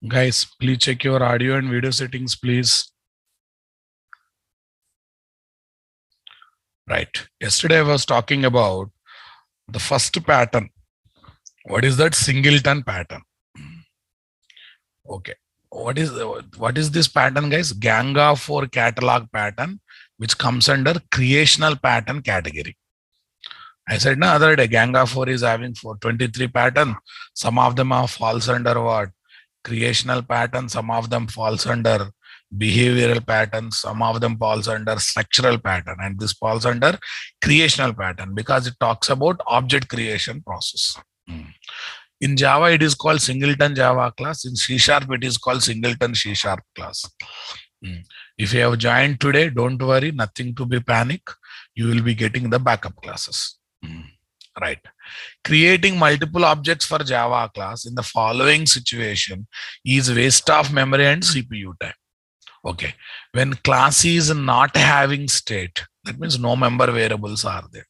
Guys, please check your audio and video settings, please. Right. Yesterday I was talking about the first pattern. What is that? Singleton pattern. Okay. What is this pattern, guys? Gang of 4 catalog pattern, which comes under creational pattern category. I said no other day, gang of 4 is having 423 pattern. Some of them are falls under what? Creational pattern. Some of them falls under behavioral pattern. Some of them falls under structural pattern, and this falls under creational pattern because it talks about object creation process. In Java, it is called Singleton Java class. In C Sharp, it is called Singleton C Sharp class. If you have joined today, don't worry, nothing to be panic. You will be getting the backup classes. Right. Creating multiple objects for Java class in the following situation is waste of memory and CPU time. Okay. When class is not having state, that means no member variables are there.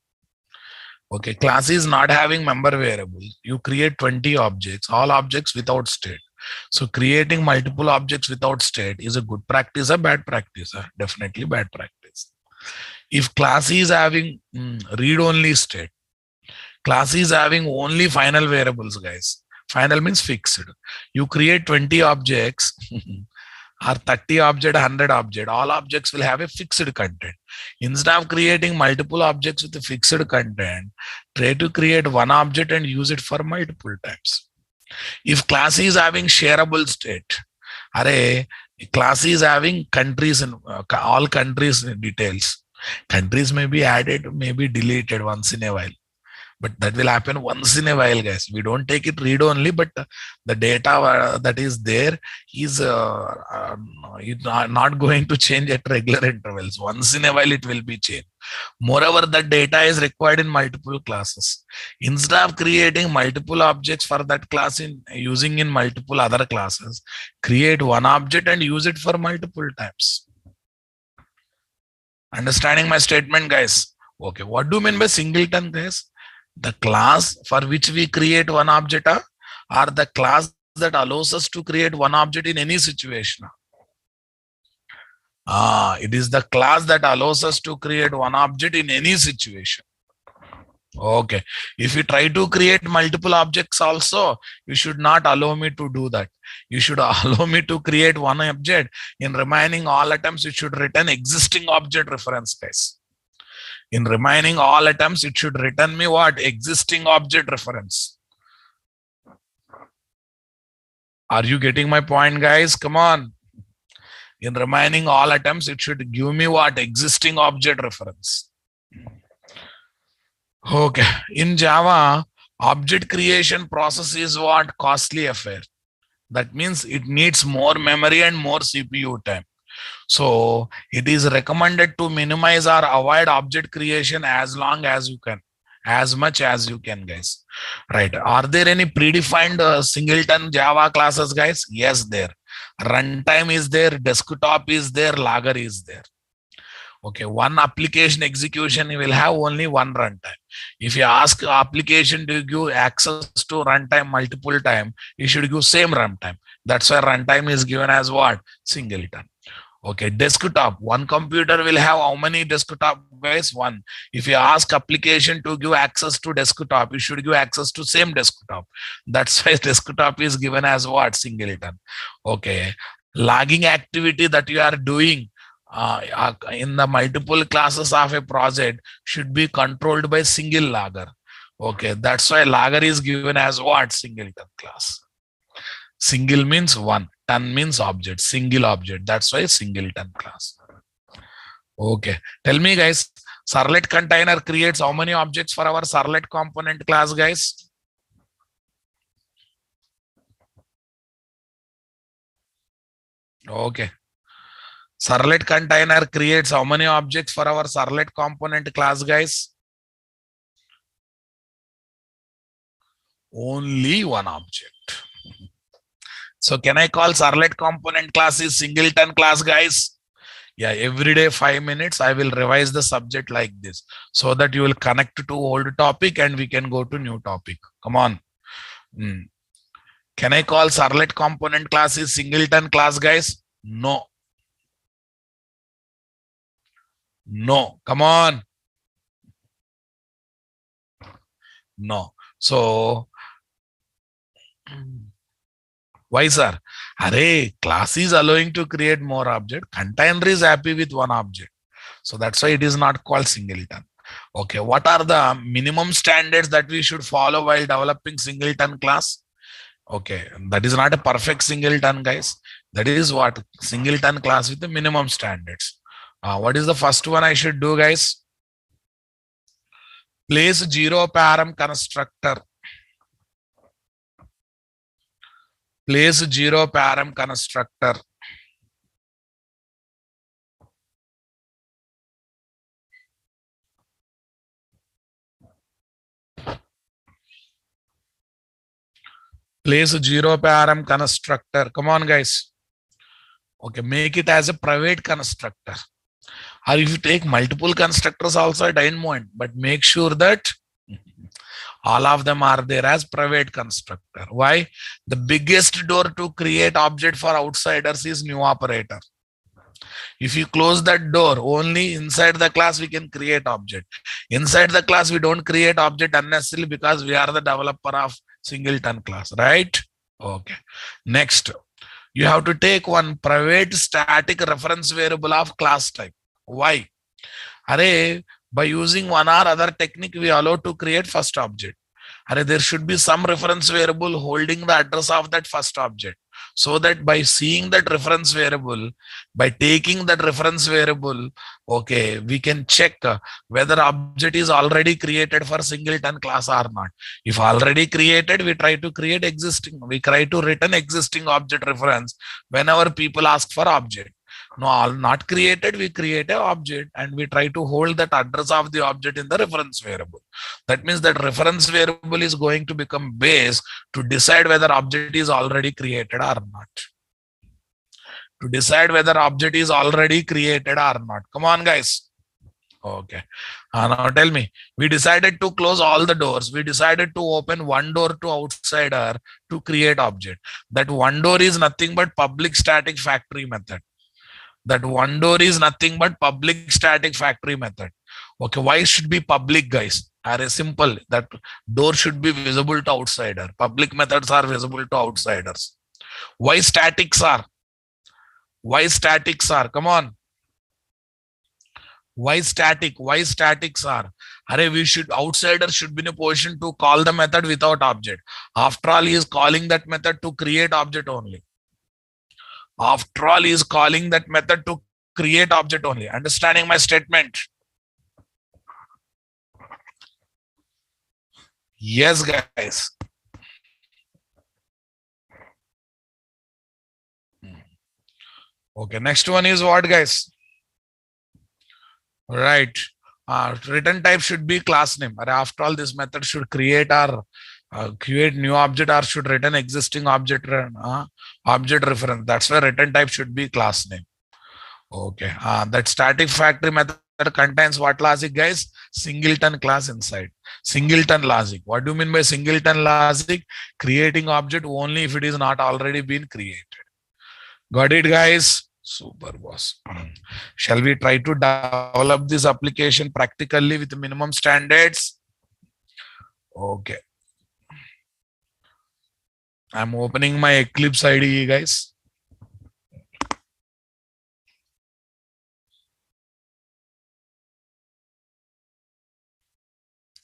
Okay. Class is not having member variables. You create 20 objects, all objects without state. So creating multiple objects without state is a good practice or bad practice? Definitely bad practice. If class is having read-only state, class is having only final variables, guys. Final means fixed. You create 20 objects or 30 object, 100 object. All objects will have a fixed content. Instead of creating multiple objects with a fixed content, try to create one object and use it for multiple times. If class is having shareable state, class is having countries and all countries details. Countries may be added, may be deleted once in a while. But that will happen once in a while, guys. We don't take it read only, but the data that is there is not going to change at regular intervals. Once in a while, it will be changed. Moreover, that data is required in multiple classes. Instead of creating multiple objects for that class in using in multiple other classes, create one object and use it for multiple times. Understanding my statement, guys? Okay, what do you mean by singleton, guys? The class for which we create one object or the class that allows us to create one object in any situation. It is the class that allows us to create one object in any situation. Okay. If you try to create multiple objects also, you should not allow me to do that. You should allow me to create one object. In remaining all attempts, it should return existing object reference, guys. In remaining all attempts, it should return me what? Existing object reference. Are you getting my point, guys? Come on. In remaining all attempts, it should give me what? Existing object reference. Okay. In Java, object creation process is what? Costly affair. That means it needs more memory and more CPU time. So it is recommended to minimize or avoid object creation as long as you can, as much as you can, guys. Right. Are there any predefined singleton Java classes, guys? Yes, there. Runtime is there, desktop is there, logger is there. Okay, one application execution, you will have only one runtime. If you ask application to give access to runtime multiple time, you should give same runtime. That's why runtime is given as what? Singleton. Okay, desktop. One computer will have how many desktop, guys? One. If you ask application to give access to desktop, you should give access to same desktop. That's why desktop is given as what? Singleton. Okay. Logging activity that you are doing in the multiple classes of a project should be controlled by single logger. Okay, that's why logger is given as what? Singleton class. Single means one, ton means object, single object. That's why singleton class. Okay, tell me, guys, servlet container creates how many objects for our servlet component class, guys? Okay. Servlet container creates how many objects for our servlet component class, guys? Only one object. So can I call servlet component class is singleton class, guys? Yeah, every day 5 minutes, I will revise the subject like this so that you will connect to old topic and we can go to new topic. Come on. Can I call servlet component class is singleton class, guys? No. No. Come on. No. So, why, sir? Array, class is allowing to create more object. Container is happy with one object. So that's why it is not called singleton. Okay, what are the minimum standards that we should follow while developing singleton class? Okay, that is not a perfect singleton, guys. That is what singleton class with the minimum standards. What is the first one I should do, guys? Place zero param constructor. Place zero param constructor. Place zero param constructor. Come on, guys. Okay, make it as a private constructor. Or if you take multiple constructors also, I don't mind, but make sure that all of them are there as private constructor. Why? The biggest door to create object for outsiders is new operator. If you close that door, only inside the class we can create object. Inside the class, we don't create object unnecessarily because we are the developer of singleton class, right? Okay. Next, you have to take one private static reference variable of class type. Why? Array, by using one or other technique, we allow to create first object. Array, there should be some reference variable holding the address of that first object. So that by seeing that reference variable, by taking that reference variable, okay, we can check whether object is already created for singleton class or not. If already created, we try to create existing. We try to return existing object reference whenever people ask for object. No, all not created, we create an object and we try to hold that address of the object in the reference variable. That means that reference variable is going to become base to decide whether object is already created or not. To decide whether object is already created or not. Come on, guys. Okay. Now tell me, we decided to close all the doors. We decided to open one door to outsider to create object. That one door is nothing but public static factory method. That one door is nothing but public static factory method. Okay, why should be public, guys? Are simple. That door should be visible to outsider. Public methods are visible to outsiders. Why statics are? Why statics are? Come on. Why static? Why statics are? Array, we should outsider should be in a position to call the method without object. After all, he is calling that method to create object only. After all, he is calling that method to create object only. Understanding my statement? Yes, guys. Okay, next one is what, guys? Right. Return type should be class name. After all, this method should create or create new object or should return existing object object reference. That's why return type should be class name. Okay. That static factory method contains what logic, guys? Singleton class inside. Singleton logic. What do you mean by singleton logic? Creating object only if it is not already been created. Got it, guys? Super, boss. Shall we try to develop this application practically with minimum standards? Okay. I'm opening my Eclipse IDE, guys.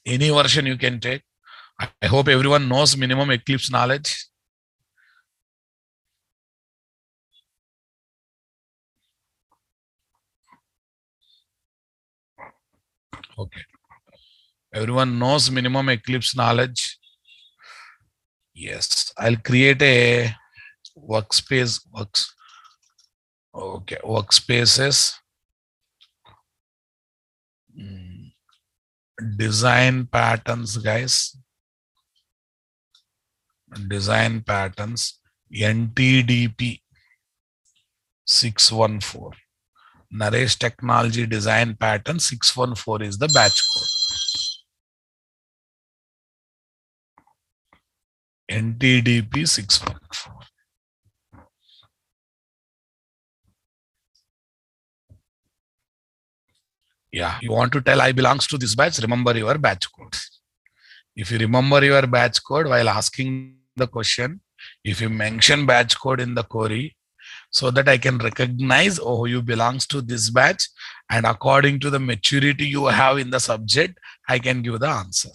Any version you can take. I hope everyone knows minimum Eclipse knowledge. Okay. Everyone knows minimum Eclipse knowledge. Yes. I'll create a workspace. Okay. Workspaces. Design patterns, guys. Design patterns. NTDP 614. Naresh Technology Design Pattern 614 is the batch code. NTDP614. Yeah, you want to tell I belongs to this batch, remember your batch code. If you remember your batch code while asking the question, if you mention batch code in the query, so that I can recognize, oh, you belongs to this batch, and according to the maturity you have in the subject, I can give the answer.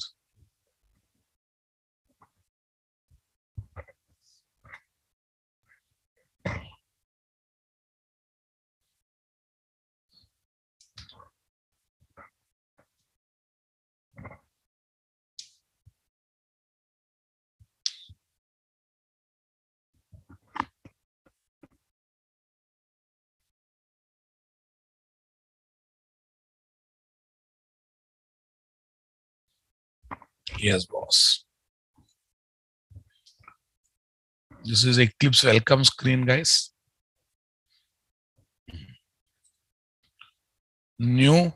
Yes, boss. This is Eclipse welcome screen, guys. New, or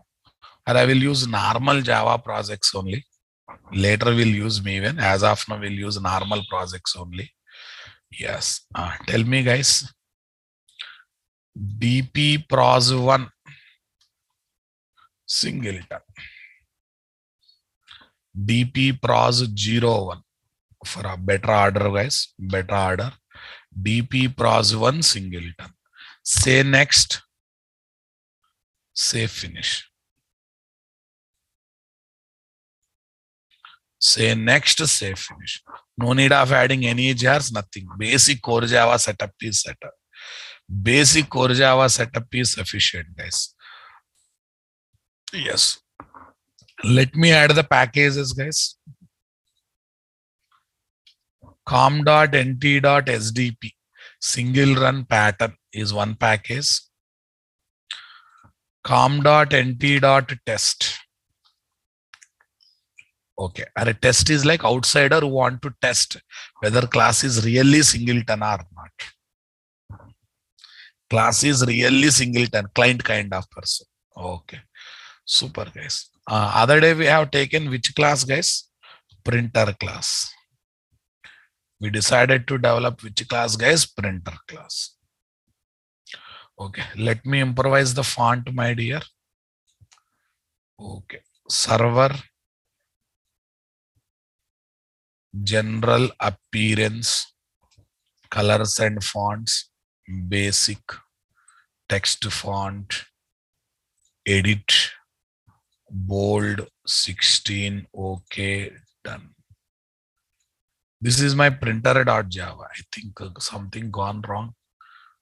I will use normal Java projects only. Later we'll use Maven. As of now, we'll use normal projects only. Yes. Tell me, guys. DP Pros 1 Singleton. DP Pros 01 for a better order, guys. Better order. DP Pros 1 Singleton. Say next. Say finish. Say next, say finish. No need of adding any jars, nothing. Basic core Java setup is set up. Basic core Java setup is sufficient, guys. Yes. Let me add the packages, guys. com.nt.sdp single run pattern is one package. com.nt.test. Okay. And a test is like outsider who want to test whether class is really singleton or not. Class is really singleton, client kind of person. Okay. Super, guys. Other day we have taken which class, guys? Printer class. We decided to develop which class, guys? Printer class. Okay. Let me improvise the font, my dear. Okay. Server. General appearance. Colors and fonts. Basic. Text font. Edit. Bold 16. Okay. Done. This is my printer.java. I think something gone wrong.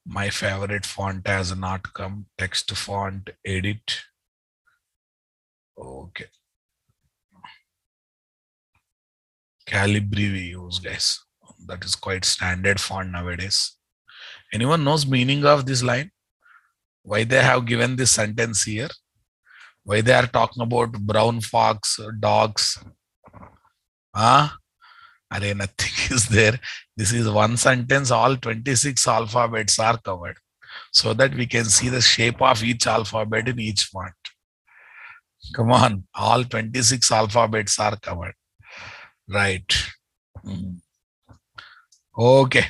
My favorite font has not come. Text font, edit. Okay. Calibri we use, guys. That is quite standard font nowadays. Anyone knows meaning of this line? Why they have given this sentence here? Why they are talking about brown fox, dogs? Nothing is there. This is one sentence, all 26 alphabets are covered so that we can see the shape of each alphabet in each font. Come on, all 26 alphabets are covered. Right. Okay.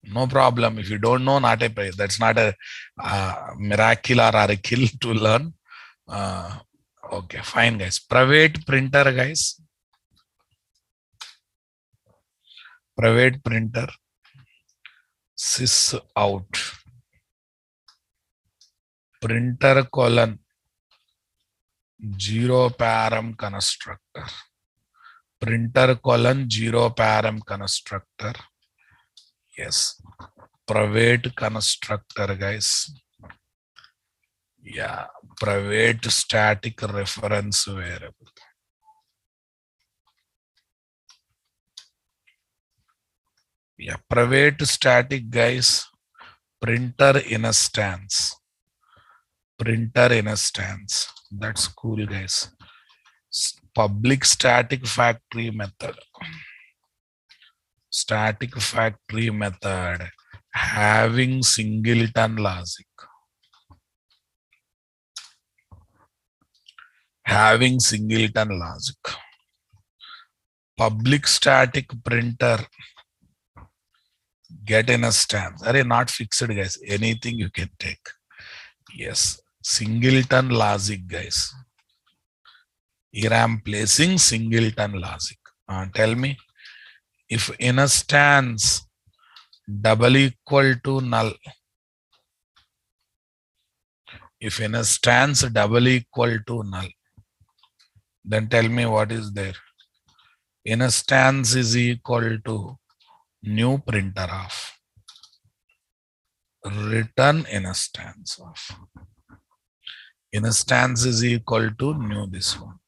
No problem. If you don't know, not a praise. That's not a miracle or a kill to learn. Okay, fine, guys. Private printer, guys. Private printer. Sys out. Printer colon. Zero param constructor. Printer colon zero param constructor. Yes. Private constructor, guys. Yeah. Private static reference variable. Yeah. Private static, guys. Printer instance. Printer instance. That's cool, guys. Public static factory method. Static factory method having singleton logic. Having singleton logic. Public static printer Get in a stance. Array not fixed, guys. Anything you can take. Yes. Singleton logic, guys. Here I am placing singleton logic. Tell me, if in a stance double equal to null, if in a stance double equal to null, then tell me what is there. In a stance is equal to new printer of, return in a stance of. In a stance is equal to new this one.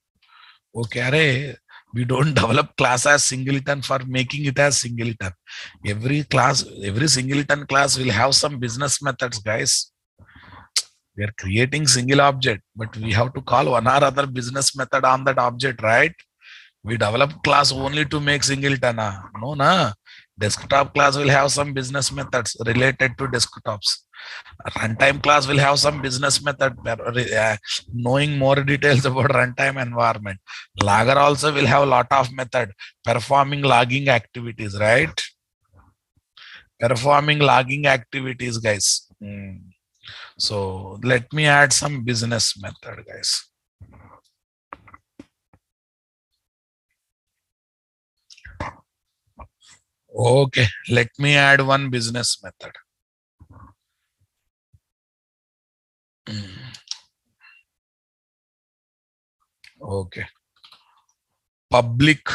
Okay, array, we don't develop class as singleton for making it as singleton. Every class, every singleton class will have some business methods, guys. We are creating single object, but we have to call one or other business method on that object, right? We develop class only to make singleton. No, na. Desktop class will have some business methods related to desktops. Runtime class will have some business method, knowing more details about runtime environment. Logger also will have a lot of method performing logging activities, right? Performing logging activities, guys. So let me add some business method, guys. Okay, let me add one business method. Okay. Public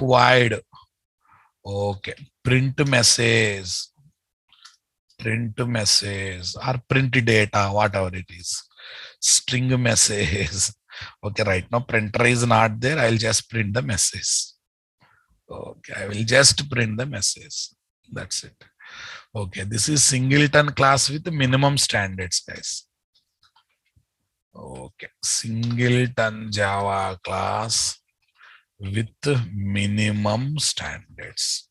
void. Okay. Print message or print data, whatever it is. String message. Okay, right now printer is not there. I'll just print the message. Okay, I will just print the message. That's it. Okay, this is singleton class with minimum standards, guys. Okay, singleton Java class with minimum standards.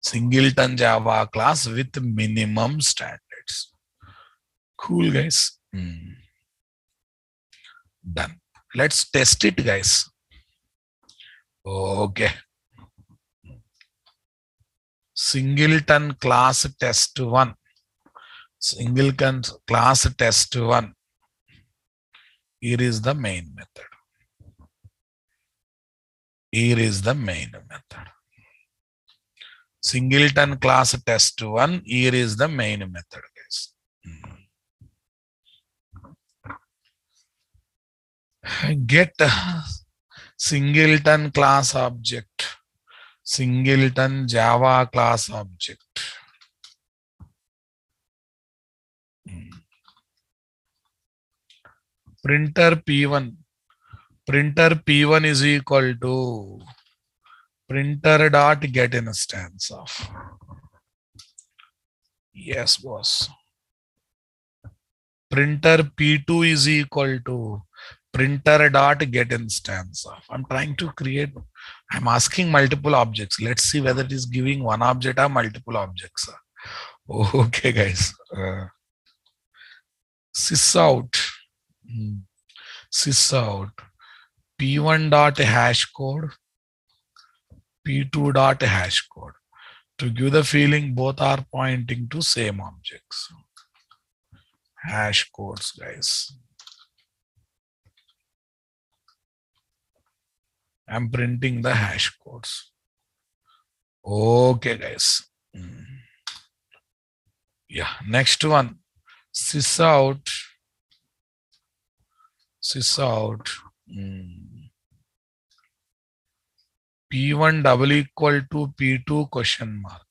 Singleton Java class with minimum standards. Cool, guys. Done. Let's test it, guys. Okay. Singleton class test 1. Singleton class test 1. Here is the main method. Here is the main method. Singleton class test 1. Here is the main method, guys. Get singleton class object. Singleton Java class object. Printer P1. Printer P1 is equal to printer dot get instance of. Yes, boss. Printer P2 is equal to printer dot get instance of. I'm trying to create, I'm asking multiple objects. Let's see whether it is giving one object or multiple objects. Okay, guys. Sysout. Sysout. P1 dot hash code. P2 dot hash code. To give the feeling both are pointing to same objects. Hash codes, guys. I'm printing the hash codes. Okay, guys. Yeah, next one. Sysout. P1 double equal to P2 question mark.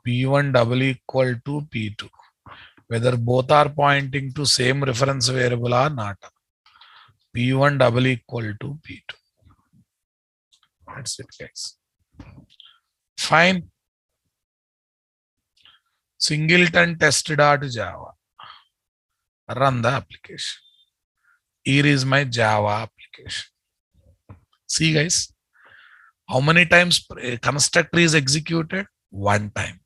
P1 double equal to P2. Whether both are pointing to same reference variable or not. P1 double equal to P2. That's it, guys. Fine. Singleton test.java. Run the application. Here is my Java application. See, guys, how many times constructor is executed? One time.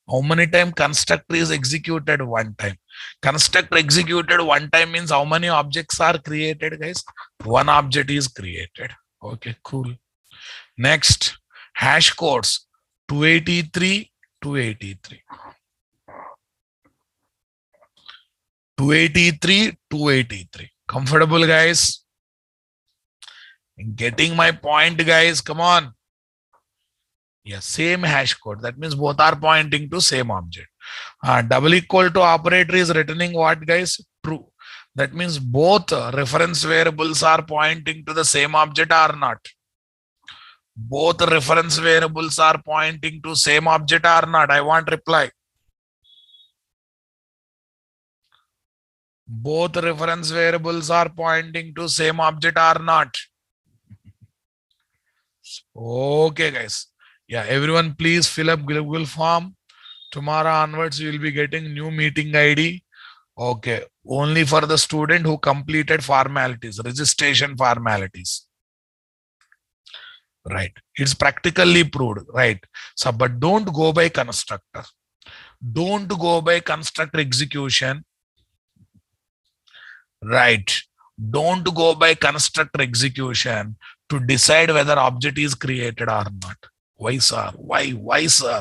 How many times constructor is executed? One time. Constructor executed one time means how many objects are created, guys? One object is created. Okay, cool. Next, hash codes 283, 283. 283, 283. Comfortable, guys? Getting my point, guys? Come on. Yeah, same hash code. That means both are pointing to same object. Double equal to operator is returning what, guys? True. That means both reference variables are pointing to the same object or not. Both reference variables are pointing to same object or not. I want reply. Both reference variables are pointing to same object or not. Okay, guys. Yeah, everyone please fill up Google form. Tomorrow onwards, you will be getting new meeting ID. Okay, only for the student who completed formalities, registration formalities. Right. It's practically proved. Right. So, but don't go by constructor. Don't go by constructor execution. Right. Don't go by constructor execution to decide whether object is created or not. Why, sir? Why, sir?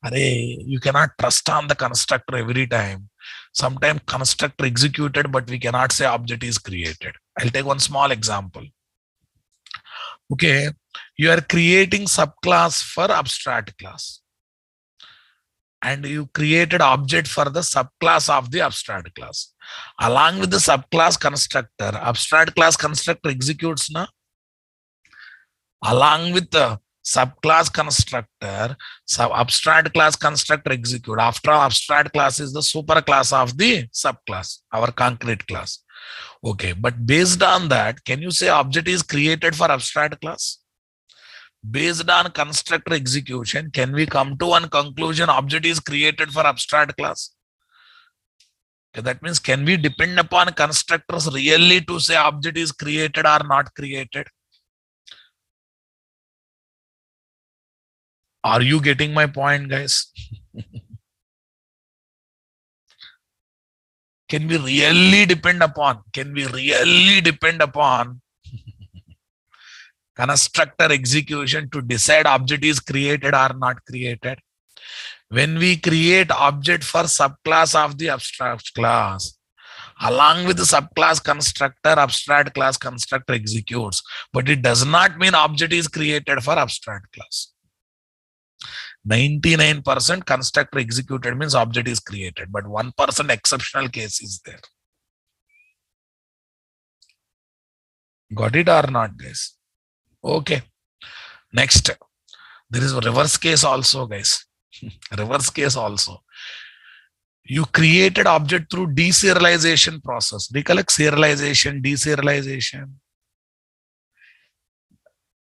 Array, you cannot trust on the constructor every time. Sometimes constructor executed, but we cannot say object is created. I'll take one small example. Okay, you are creating subclass for abstract class. And you created object for the subclass of the abstract class. Along with the subclass constructor, abstract class constructor executes now. Along with the subclass constructor, abstract class constructor execute. After all, abstract class is the superclass of the subclass, our concrete class. Okay, but based on that, can you say object is created for abstract class? Based on constructor execution, can we come to one conclusion object is created for abstract class? Okay, that means can we depend upon constructors really to say object is created or not created? Are you getting my point, guys? Can we really depend upon? Can we really depend upon constructor execution to decide object is created or not created? When we create object for subclass of the abstract class, along with the subclass constructor, abstract class constructor executes, but it does not mean object is created for abstract class. 99% constructor executed means object is created, but 1% exceptional case is there. Got it or not, guys? Okay. Next, there is a reverse case also, guys. Reverse case also. You created object through deserialization process. Recollect serialization, deserialization.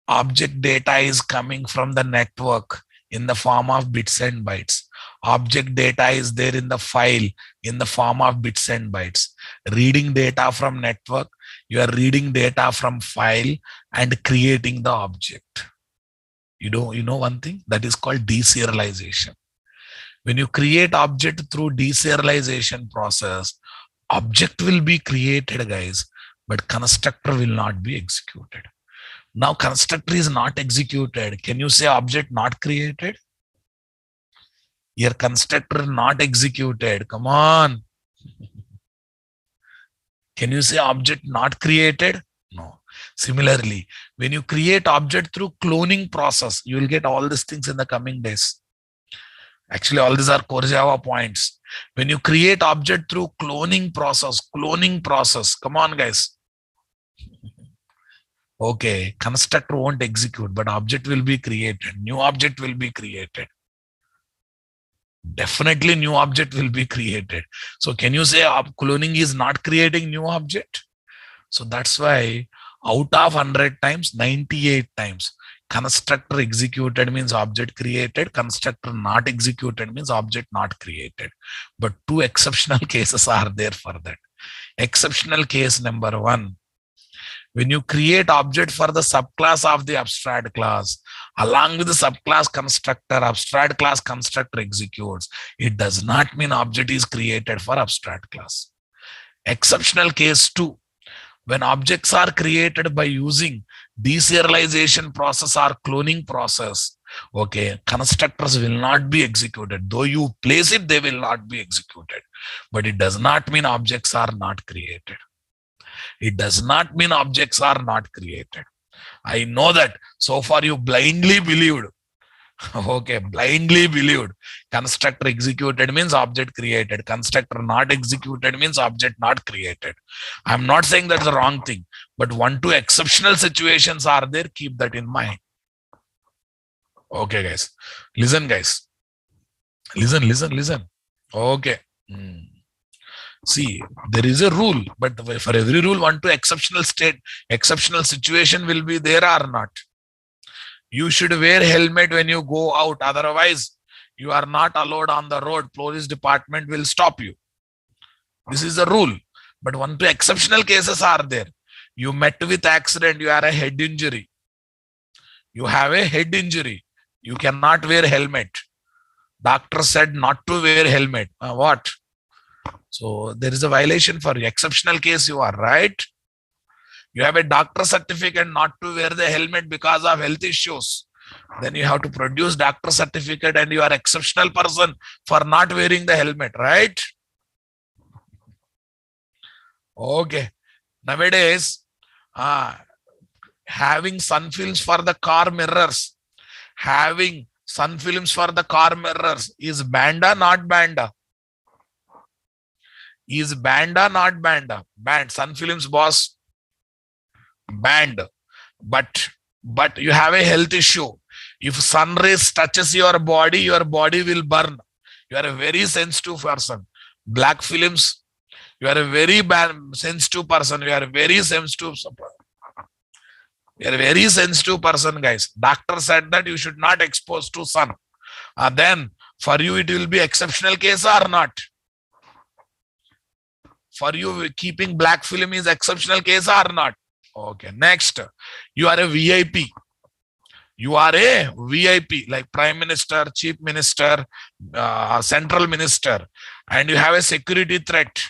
Object data is coming from the network in the form of bits and bytes. Object data is there in the file in the form of bits and bytes. Reading data from network, you are reading data from file and creating the object. You know one thing that is called deserialization. When you create object through deserialization process, object will be created, guys, but constructor will not be executed. Now constructor is not executed. Can you say object not created? Your constructor not executed. Come on. Can you say object not created? No. Similarly, when you create object through cloning process, you will get all these things in the coming days. Actually, all these are core Java points. When you create object through cloning process, come on, guys. Okay, constructor won't execute, but object will be created. New object will be created. Definitely new object will be created. So can you say cloning is not creating new object? So that's why out of 100 times, 98 times, constructor executed means object created. Constructor not executed means object not created. But two exceptional cases are there for that. Exceptional case number 1. When you create object for the subclass of the abstract class, along with the subclass constructor, abstract class constructor executes, it does not mean object is created for abstract class. Exceptional case 2, when objects are created by using Deserialization process or cloning process, okay, constructors will not be executed. Though you place it, they will not be executed. But it does not mean objects are not created. It does not mean objects are not created. I know that so far you blindly believed. Okay, blindly believed. Constructor executed means object created. Constructor not executed means object not created. I'm not saying that's the wrong thing, but one, two exceptional situations are there. Keep that in mind. Okay, guys. Listen, guys. Listen. Okay. See, there is a rule, but for every rule, one, two exceptional situation will be there or not. You should wear helmet when you go out. Otherwise, you are not allowed on the road. Police department will stop you. This is the rule. But one, two exceptional cases are there. You met with accident. You are a head injury. You have a head injury. You cannot wear helmet. Doctor said not to wear helmet. What? So there is a violation for you. Exceptional case you are, right? You have a doctor certificate not to wear the helmet because of health issues. Then you have to produce doctor certificate and you are exceptional person for not wearing the helmet, right? Okay. Nowadays, having sun films for the car mirrors, having sun films for the car mirrors is banned or not banned? Is banned or not banned? Banned. Sun films, boss. Banned. But you have a health issue. If sun rays touches your body will burn. You are a very sensitive person. Black films, you are a very sensitive person. You are a very sensitive. You are a very sensitive person, guys. Doctor said that you should not expose to sun. Then for you it will be exceptional case or not? For you keeping black film is exceptional case or not? Okay. Next, you are a VIP. You are a VIP, like Prime Minister, Chief Minister, Central Minister, and you have a security threat.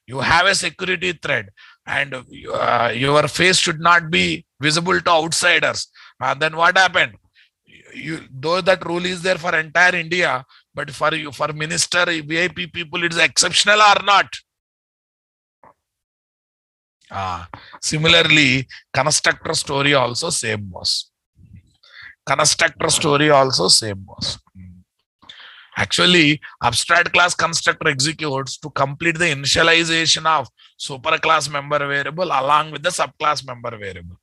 You have a security threat, and your face should not be visible to outsiders. Then what happened? Though that rule is there for entire India, but for you, for minister, VIP people, it's exceptional or not? Similarly, constructor story also same was. Constructor story also same was. Actually, abstract class constructor executes to complete the initialization of superclass member variable along with the subclass member variable.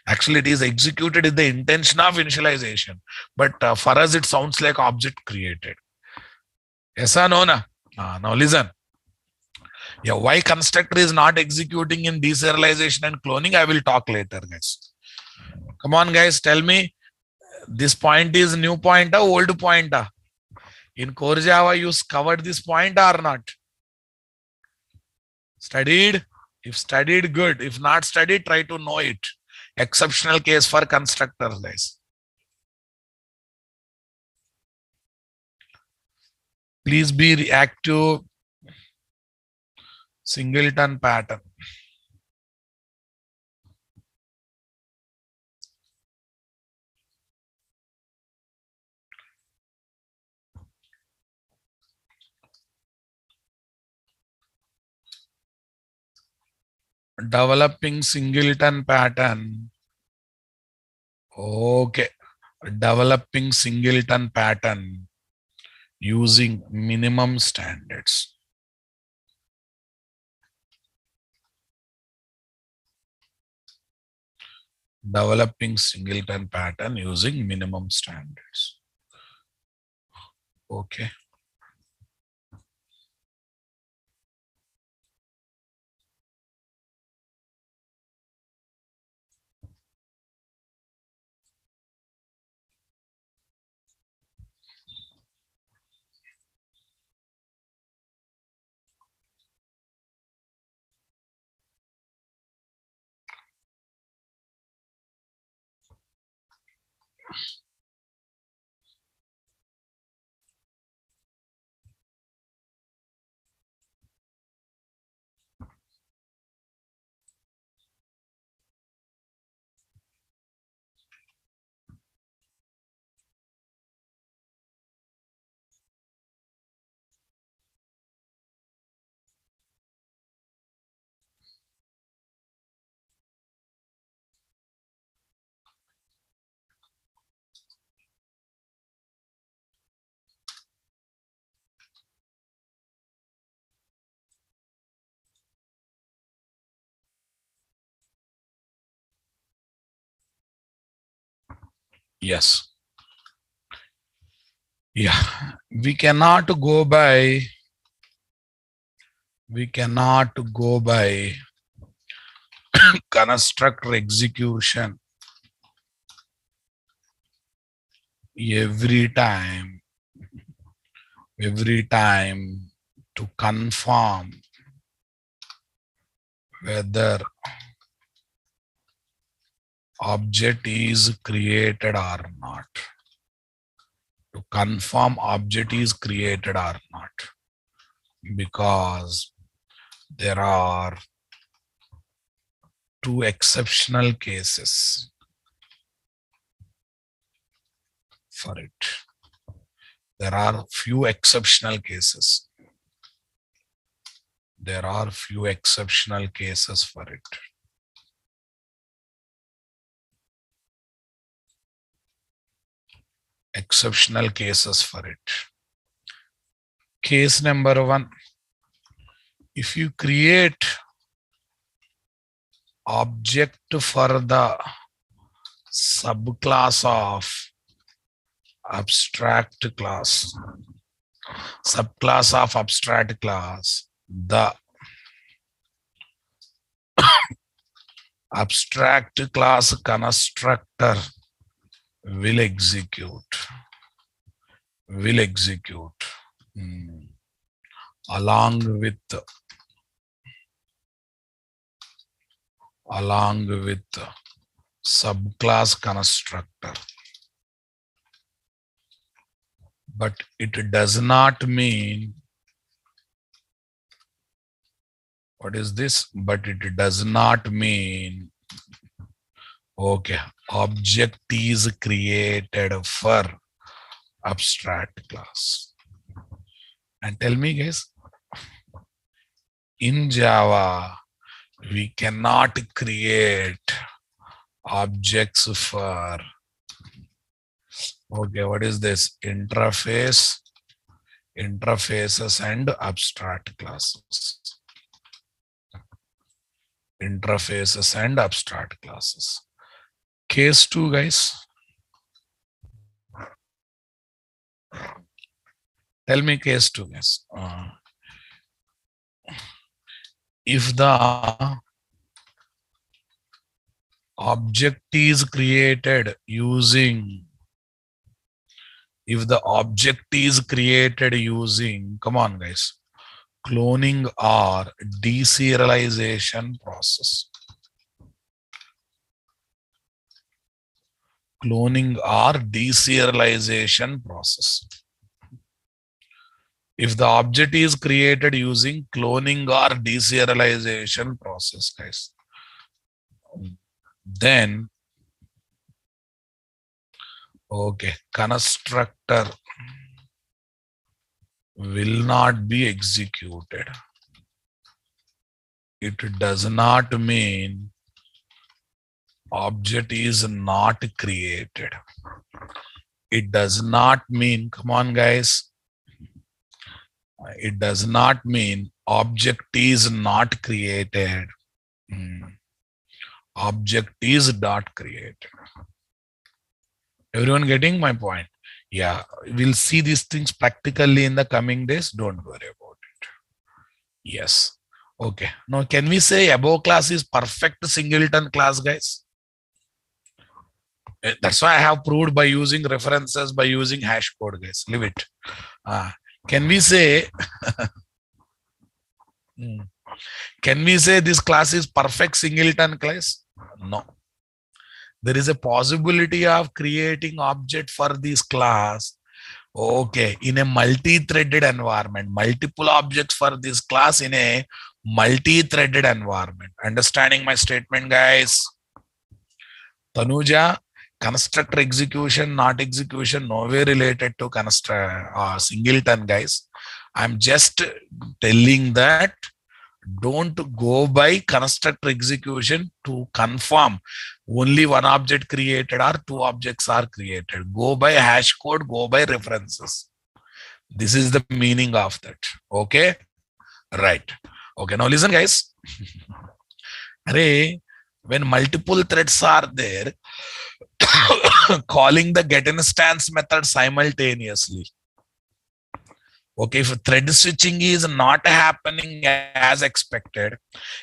Actually, it is executed in the intention of initialization, but for us, it sounds like object created. Yes or no? Now listen. Yeah, why constructor is not executing in deserialization and cloning, I will talk later, guys. Come on, guys, tell me, this point is new point or old point? In core Java, you covered this point or not? Studied? If studied, good. If not studied, try to know it. Exceptional case for constructors, guys. Please be reactive. Singleton pattern. Developing Singleton pattern. Okay. Developing Singleton pattern using minimum standards. Developing Singleton pattern using minimum standards. Okay. Yes. Yeah. We cannot go by constructor execution every time to confirm whether object is created or not. To confirm object is created or not. Because there are two exceptional cases for it. There are few exceptional cases. There are few exceptional cases for it. Exceptional cases for it. Case number one, if you create object for the subclass of abstract class, subclass of abstract class, the abstract class constructor will execute along with subclass constructor. But it does not mean, what is this? But it does not mean, okay, object is created for abstract class. And tell me guys, in Java, we cannot create objects for, okay, what is this? Interfaces and abstract classes. Interfaces and abstract classes. Case 2, guys. Tell me case 2, guys. If the object is created using, come on guys, cloning or deserialization process. Cloning or deserialization process. If the object is created using cloning or deserialization process, guys, then, okay, constructor will not be executed. It does not mean object is not created. It does not mean, come on guys, it does not mean object is not created. Object is not created. Everyone getting my point? Yeah, we'll see these things practically in the coming days. Don't worry about it. Yes. Okay. Now, can we say above class is perfect singleton class, guys? That's why I have proved by using references, by using hash code, guys. Leave it. Can we say, can we say this class is perfect singleton class? No. There is a possibility of creating object for this class. Okay, in a multi-threaded environment, multiple objects for this class in a multi-threaded environment. Understanding my statement, guys? Tanuja, constructor execution, not execution, nowhere related to singleton, guys. I'm just telling that don't go by constructor execution to confirm only one object created or two objects are created. Go by hash code, go by references. This is the meaning of that. Okay? Right. Okay, now listen, guys. Array, When multiple threads are there, calling the get instance method simultaneously. Okay, if thread switching is not happening as expected,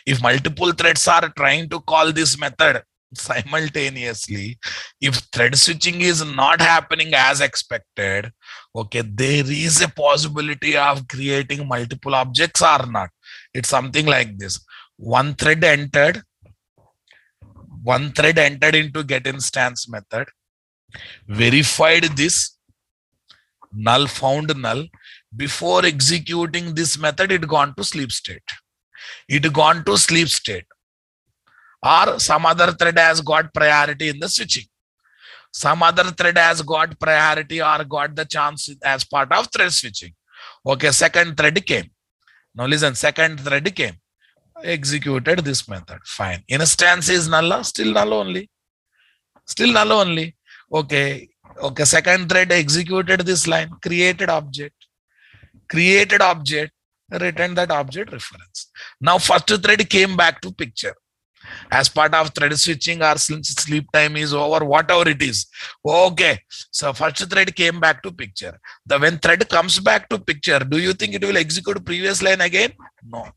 if multiple threads are trying to call this method simultaneously, if thread switching is not happening as expected, okay, there is a possibility of creating multiple objects or not. It's something like this. One thread entered into get instance method, verified this, null found null. Before executing this method, it gone to sleep state. It gone to sleep state. Or some other thread has got priority in the switching. Some other thread has got priority or got the chance as part of thread switching. Okay, second thread came. Now listen, second thread came. Executed this method. Fine. Instance is null, still null only. Still null only. Okay. Okay. Second thread executed this line, created object, return that object reference. Now first thread came back to picture. As part of thread switching or sleep time is over, whatever it is. Okay. So first thread came back to picture. When thread comes back to picture, do you think it will execute previous line again? No.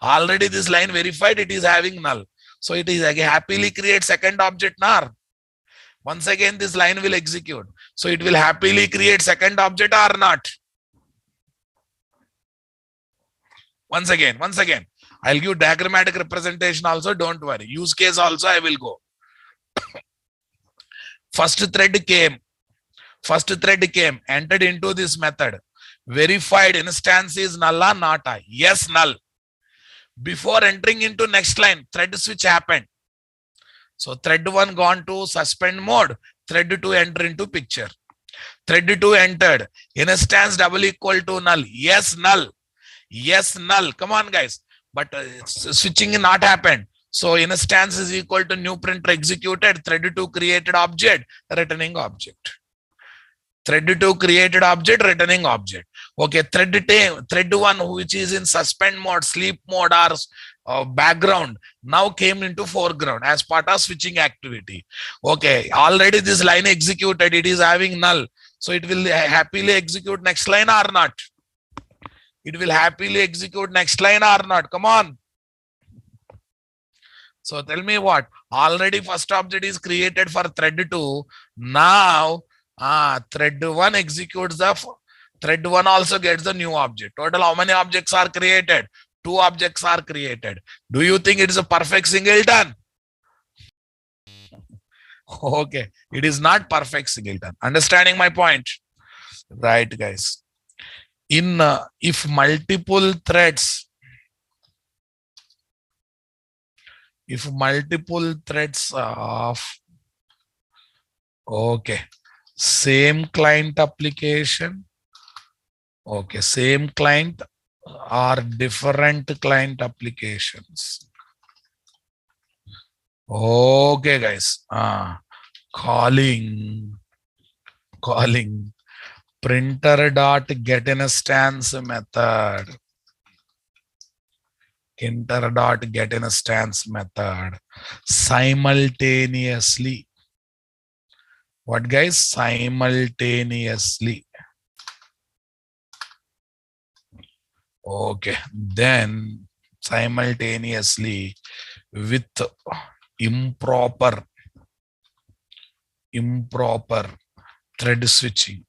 Already this line verified, it is having null. So it is again happily create second object nar. Once again, this line will execute. So it will happily create second object or not. Once again, I'll give diagrammatic representation also. Don't worry. Use case also I will go. First thread came, entered into this method. Verified instance is null or not? Yes, null. Before entering into next line, thread switch happened. So thread 1 gone to suspend mode. Thread 2 enter into picture. Thread 2 entered. Instance double equal to null. Yes, null. Yes, null. Come on, guys. But switching not happened. So instance is equal to new printer executed. Thread 2 created object, returning object. Thread 2 created object, returning object. Okay, thread 1, which is in suspend mode, sleep mode, or background, now came into foreground as part of switching activity. Okay, already this line executed, it is having null. So it will happily execute next line or not? It will happily execute next line or not? Come on. So tell me what? Already first object is created for thread 2. Now, thread 1 executes thread 1 also gets the new object. Total how many objects are created? 2 objects are created. Do you think it is a perfect singleton? Okay, it is not perfect singleton. Understanding my point? Right, guys. If multiple threads of same client application, same client or different client applications. Okay, guys. Calling printer dot get instance method. Printer dot get instance method simultaneously. What, guys? Simultaneously. Okay, then simultaneously with improper thread switching.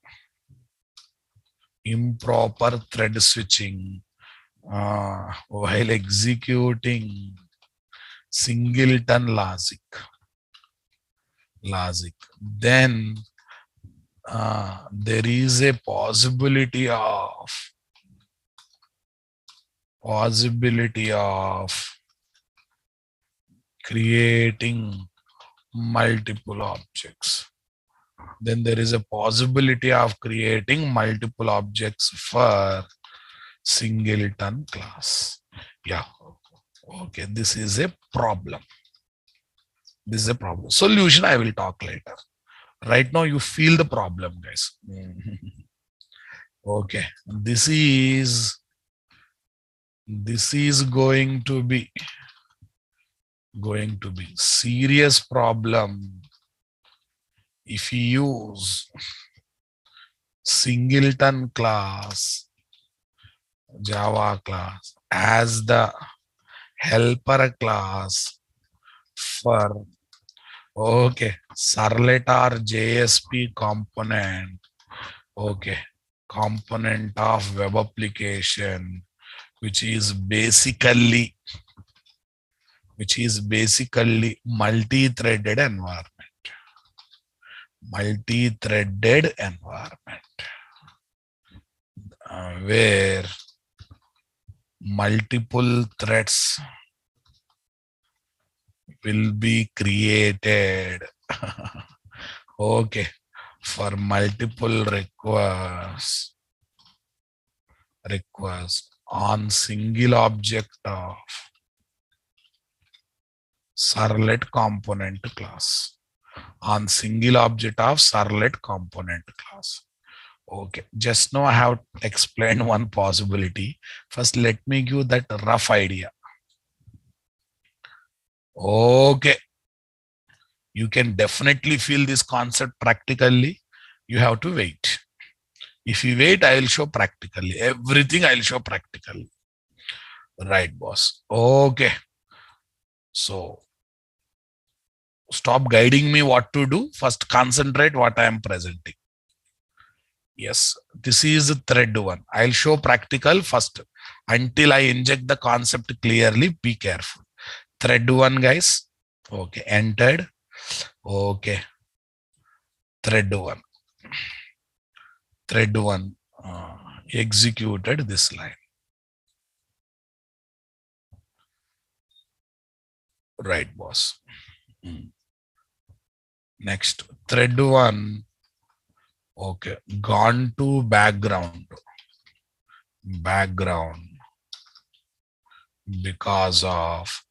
While executing singleton logic. Then there is a possibility of creating multiple objects. Then there is a possibility of creating multiple objects for singleton class. Yeah. Okay, this is a problem. Solution I will talk later. Right now you feel the problem, guys. Okay, this is going to be going to be serious problem if you use Singleton class, Java class as the helper class for servlet or JSP component, component of web application, which is basically multi-threaded environment. Multi-threaded environment where multiple threads will be created for multiple requests on single object of servlet component class. On single object of servlet component class. Just now I have explained one possibility. First, let me give that rough idea. You can definitely feel this concept practically. You have to wait. If you wait, I will show practically. Everything I will show practically. Right, boss. So, stop guiding me what to do. First, concentrate what I am presenting. Yes, this is thread 1. I'll show practical first. Until I inject the concept clearly, be careful. Thread 1, guys. Entered. Thread 1. Thread 1 executed this line. Right, boss. Next, thread 1. Gone to background. Because of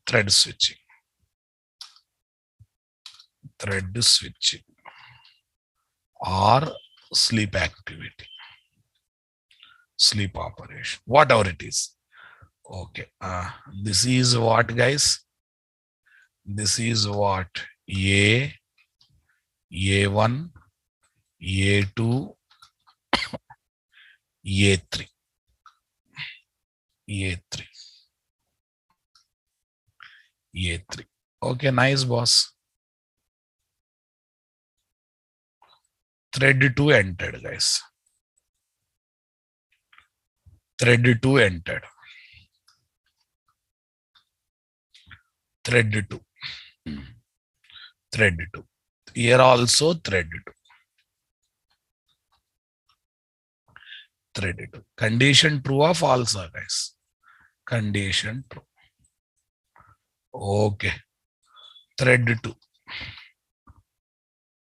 thread switching. Or sleep activity, sleep operation, whatever it is. This is what, guys? This is what? A1, A2, A3. Nice, boss. Thread 2 entered, guys. Thread 2 entered. Thread 2. Thread 2. Here also thread 2. Thread 2. Condition true or false, guys? Condition true. Thread 2.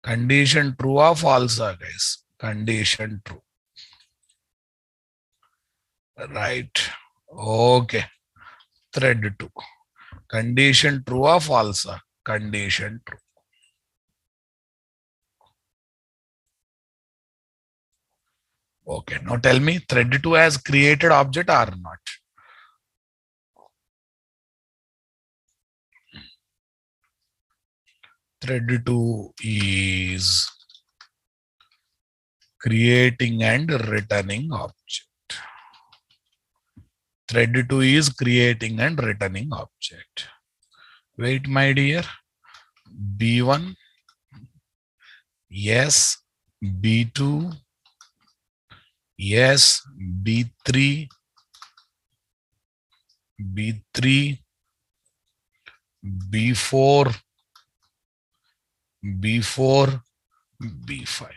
Condition true or false, guys? Condition true. Right. Thread 2. Condition true or false? Condition true. Now tell me, thread 2 has created object or not? Thread 2 is creating and returning object. Thread 2 is creating and returning object. Wait, my dear. B1, yes. B2, yes. B3, B4, B5.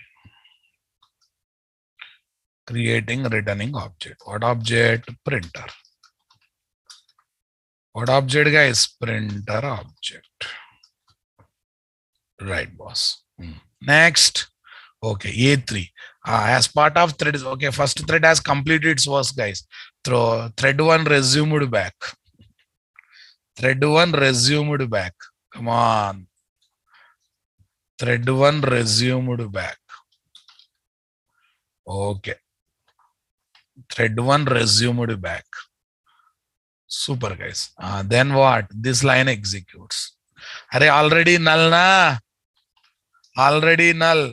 Creating, returning object. What object? Printer. What object, guys? Printer object. Right, boss. Next. A3. As part of thread is first thread has completed its work, guys. Thread 1 resumed back. Thread 1 resumed back. Come on. Thread 1 resumed back. Thread 1 resumed back. Super guys. Then what? This line executes. Are already null na? Already null.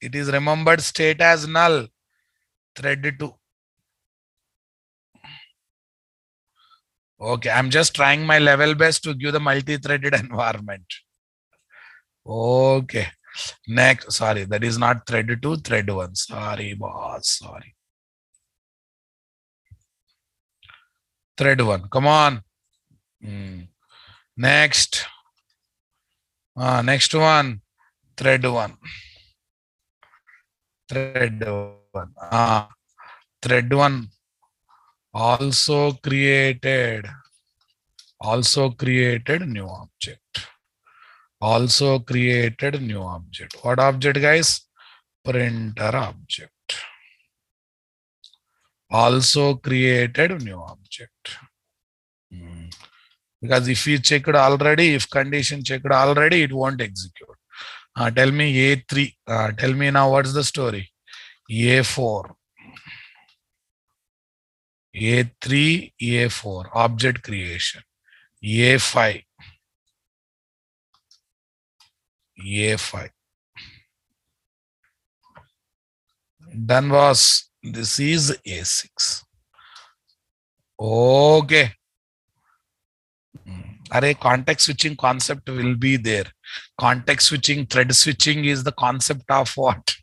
It is remembered state as null. Thread 2. Okay, I'm just trying my level best to give the multi-threaded environment. Okay. Next, sorry, that is not thread 2, thread 1. Sorry, boss. Sorry. Thread 1. Come on. Next. Next one. Thread 1. Thread 1. Thread 1 also created new object. Also created new object. What object, guys? Printer object. Also created new object. Because if we checked already, if condition checked already, it won't execute. Tell me A3. Tell me now what's the story? A4. A3, A4. Object creation. A5. A5. Done was. This is A6. Okay. Array context switching concept will be there. Context switching, thread switching is the concept of what?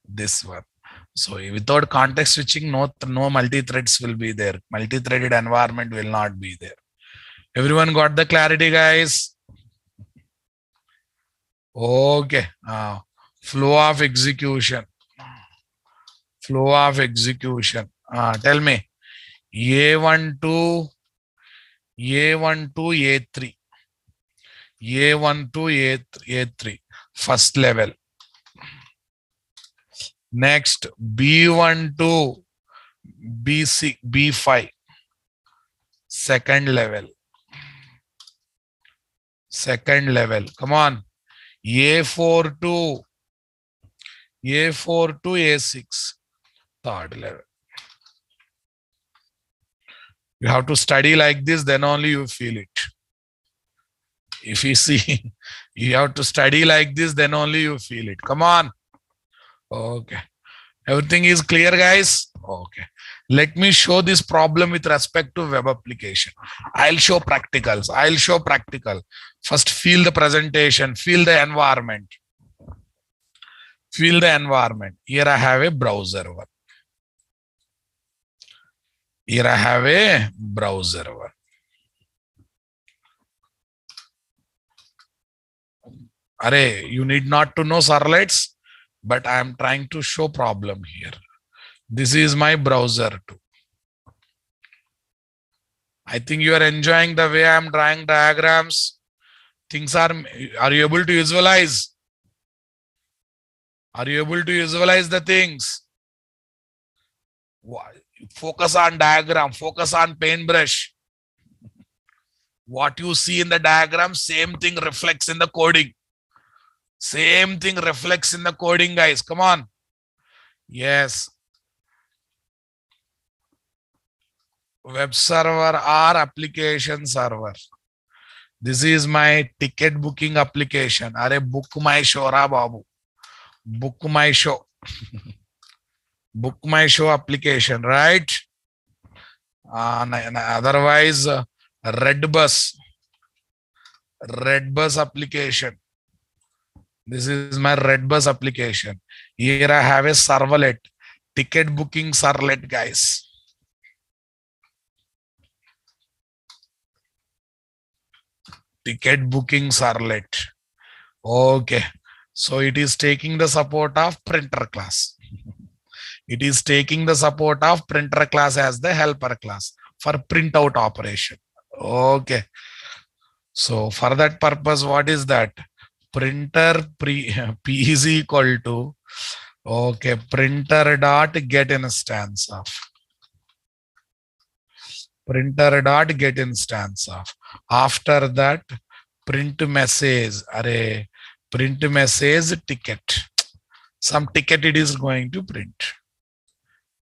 This one. So without context switching, no multi-threads will be there. Multi-threaded environment will not be there. Everyone got the clarity, guys? Okay. Flow of execution. Flow of execution. Tell me. A12, A12, A3. A12, A3. First level. Next, B12, B6, B5. Second level. Second level. Come on. A42, A4 to A6. Third level. You have to study like this, then only you feel it. If you see, you have to study like this, then only you feel it. Come on. Okay. Everything is clear, guys? Okay. Let me show this problem with respect to web application. I'll show practicals. I'll show practical. First, feel the presentation. Feel the environment. Feel the environment. Here I have a browser one. Here I have a browser one. Array, you need not to know servlets, but I am trying to show problem here. This is my browser too. I think you are enjoying the way I am drawing diagrams. Things are you able to visualize? Are you able to visualize the things? Focus on diagram, focus on paintbrush. What you see in the diagram, same thing reflects in the coding. Same thing reflects in the coding, guys. Come on. Yes. Web server or application server. This is my ticket booking application. Are book my show, ra babu. Book my show. Book my show application, right? Otherwise, Redbus application. This is my Redbus application. Here I have a servlet, ticket booking servlet, guys. Ticket booking servlet. Okay. So it is taking the support of printer class. It is taking the support of printer class as the helper class for printout operation. Okay. So for that purpose, what is that? Printer P is equal to, okay, printer dot get instance of. Printer dot get instance of. After that, print message, array, print message ticket. Some ticket it is going to print.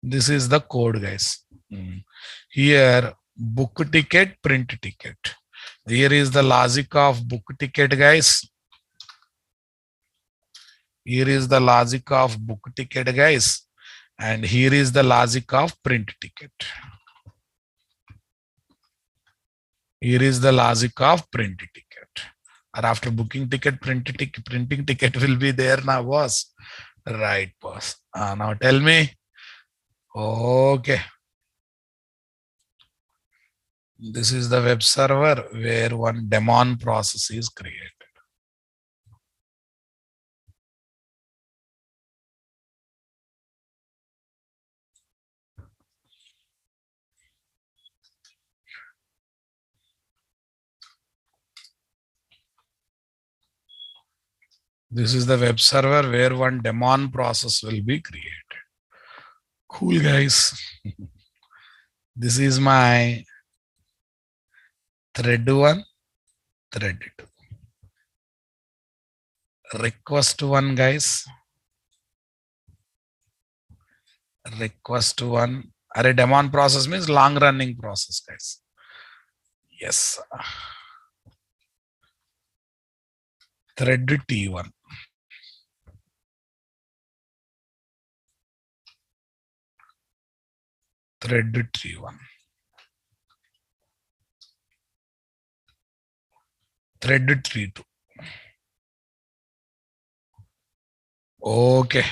This is the code, guys. Here, book ticket, print ticket. Here is the logic of book ticket, guys. Here is the logic of book ticket, guys. And here is the logic of print ticket. Here is the logic of print ticket. Or after booking ticket, printing ticket will be there now, boss. Right, boss. Now tell me. Okay. This is the web server where one daemon process is created. This is the web server where one daemon process will be created. Cool, guys. This is my thread 1, thread 2. Request 1, guys. Request 1. Array daemon process means long running process, guys. Yes. Thread T1. Thread T1. Thread T2. Okay.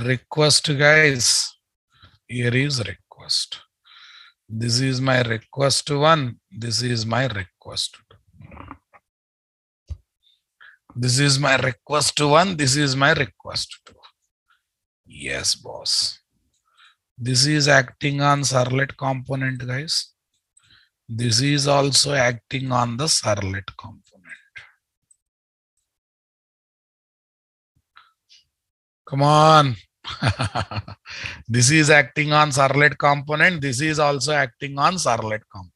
Request, guys. Here is request. This is my request 1. This is my request 2. This is my request 1. This is my request 2. Yes, boss. This is acting on servlet component, guys. This is also acting on the servlet component. Come on. This is acting on servlet component. This is also acting on servlet component.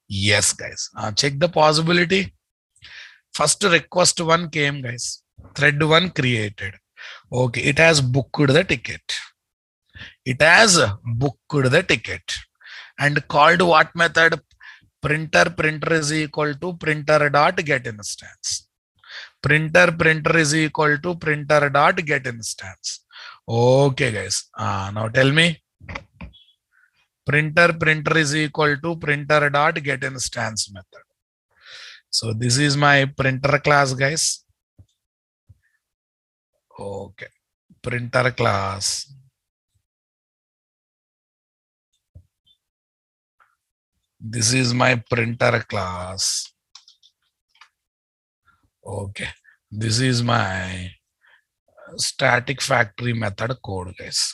Yes, guys. Check the possibility. First request 1 came, guys. Thread 1 created. Okay, it has booked the ticket. It has booked the ticket and called what method? Printer is equal to printer dot get instance. Printer is equal to printer dot get instance. Okay, guys. Now tell me. Printer is equal to printer dot get instance method. So this is my printer class, guys. Okay. Printer class. This is my printer class. Okay. This is my static factory method code, guys.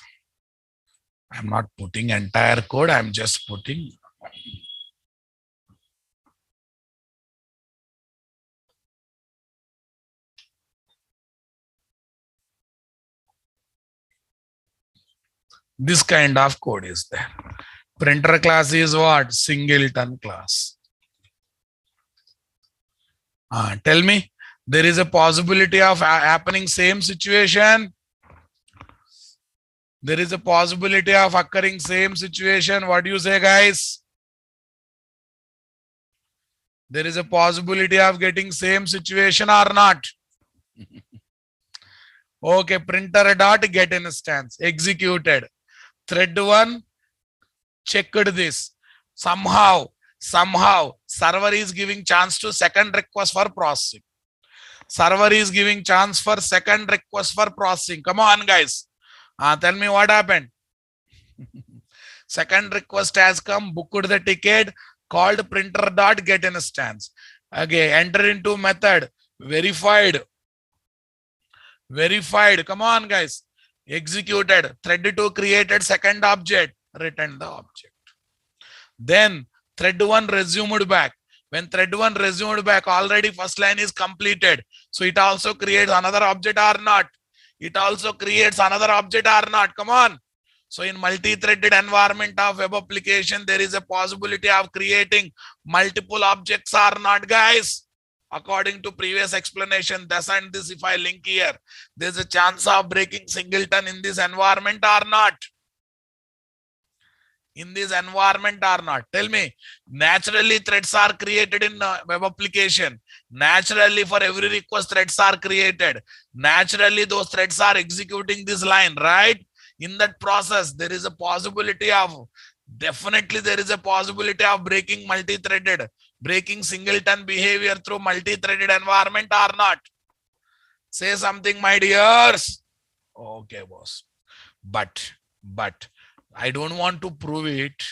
I'm not putting entire code. I'm just putting. This kind of code is there. Printer class is what? Singleton class. Tell me, there is a possibility of happening same situation. There is a possibility of occurring same situation. What do you say, guys? There is a possibility of getting same situation or not? Okay, printer dot get instance executed. Thread 1 checked this. Somehow server is giving chance to second request for processing. Server is giving chance for second request for processing. Come on, guys. Tell me what happened. Second request has come, booked the ticket, called printer dot get instance. Okay, enter into method, verified. Come on, guys. Executed. Thread 2 created second object, returned the object. Then thread 1 resumed back. When thread 1 resumed back, already first line is completed. So it also creates another object or not? It also creates another object or not? Come on. So in multi-threaded environment of web application, there is a possibility of creating multiple objects or not, guys? According to previous explanation, this and this, if I link here, there's a chance of breaking singleton in this environment or not? in this environment or not? Tell me. Naturally, threads are created in web application. Naturally, for every request, threads are created. Naturally, those threads are executing this line, right? In that process, there is a possibility of, definitely there is a possibility of breaking multi-threaded, breaking singleton behavior through multi-threaded environment or not? Say something, my dears. Okay, boss. But I don't want to prove it.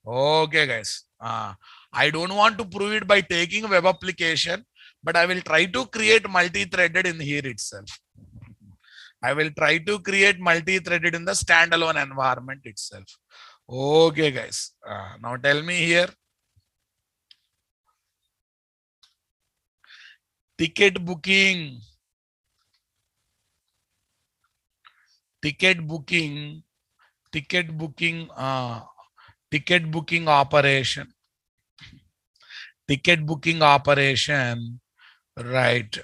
Okay, guys. I don't want to prove it by taking a web application, but I will try to create multi-threaded in here itself. I will try to create multi-threaded in the standalone environment itself. Okay, guys. Now tell me here. Ticket booking. Ticket booking. Ticket booking. Ticket booking operation. Ticket booking operation. Right.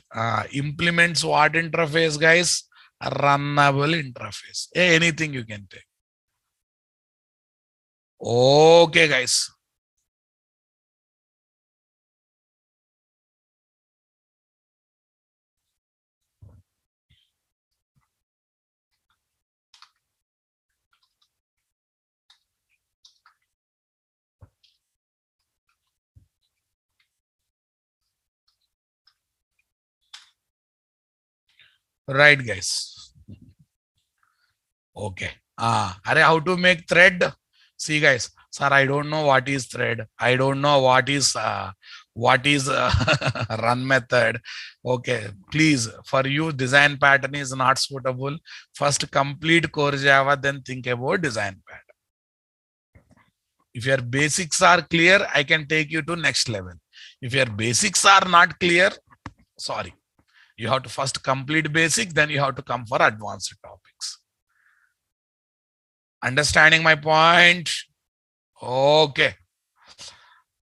Implements what interface, guys? A runnable interface. Anything you can take. Okay, guys. Right, guys. Okay. How to make thread? See, guys. Sir, I don't know what is thread. I don't know what is run method. Okay, please, for you, design pattern is not suitable. First, complete core Java, then think about design pattern. If your basics are clear, I can take you to next level. If your basics are not clear, sorry. You have to first complete basics, then you have to come for advanced topics. Understanding my point? Okay.